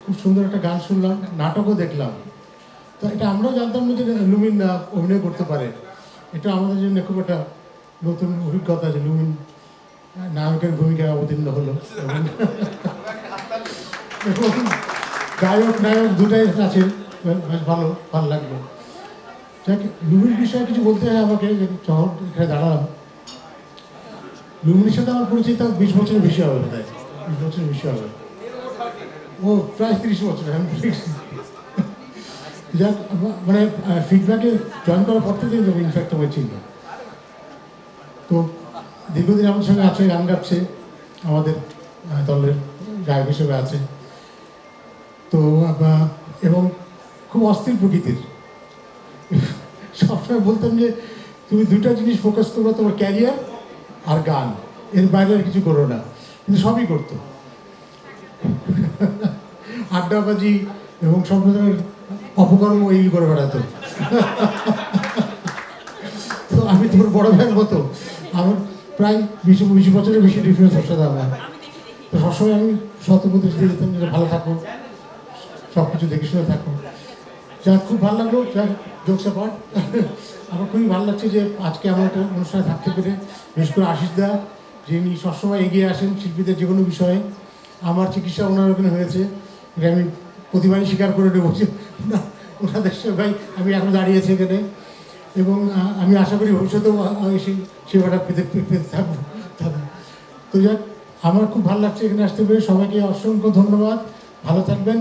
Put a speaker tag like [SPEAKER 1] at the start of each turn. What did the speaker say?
[SPEAKER 1] খুব সুন্দর একটা গান শুনলাম, নাটকও দেখলাম। তো এটা আমরাও জানতাম না যে লুমিন অভিনয় করতে পারে। এটা আমাদের জন্য খুব একটা নতুন অভিজ্ঞতা যে লুমিন নায়কের ভূমিকায় অবতীর্ণ হলো এবং গায়ক নায়ক দুটাই আছে, বেশ ভালো ভালো লাগলো। যাক, লুমিন বিষয়ে কিছু বলতে হয় আমাকে, যখন এখানে দাঁড়ালাম। লুমিনের সাথে আমার পরিচিত 20 বছরের বেশি হবে, বোধ হয় 20 বছরের বেশি হবে। ও প্রায় 30 বছর। আমি যাক, মানে ফিডব্যাকে জয়েন করার পর থেকে ইনফ্যাক্ট আমার চিনল। তো দীর্ঘদিন আমাদের সঙ্গে আছে, গান গাচ্ছে, আমাদের দলের গায়ক হিসেবে আছে। তো এবং খুব অস্থির প্রকৃতির। সবসময় বলতাম যে তুমি দুইটা জিনিস ফোকাস করবে, তোমার ক্যারিয়ার আর গান, এর বাইরে আর কিছু করো না। কিন্তু সবই করতো, আড্ডাবাজি এবং সব ধরনের অপকর্ম এই করে বেড়াতো। তো আমি তোমার বড় ভাইয়ের মতো, আমার প্রায় 20 বছরের বেশি ডিফারেন্স ওর সাথে আমার। তো সবসময় আমি শতপ্রদেশ দিয়ে যেতাম যে ভালো থাকো, সব কিছু দেখে শুনে থাকো। যাক, খুব ভালো লাগলো। যাক, জোকস অ্যাপার্ট, আমার খুবই ভালো লাগছে যে আজকে আমার একটা অনুষ্ঠানে থাকতে পেরে। বিশেষ করে আশিস দা, যিনি সবসময় এগিয়ে আসেন শিল্পীদের যে কোনো বিষয়ে। আমার চিকিৎসা ওনার ওখানে হয়েছে, এটা আমি প্রতিবারই স্বীকার করে নেবো যে ওনাদের সেবাই আমি এখন দাঁড়িয়েছি এখানে। এবং আমি আশা করি ভবিষ্যতেও সেই সেবাটা পেতে থাকবো দাদা। তো যাক, আমার খুব ভালো লাগছে এখানে আসতে পেরে। সবাইকে অসংখ্য ধন্যবাদ, ভালো থাকবেন।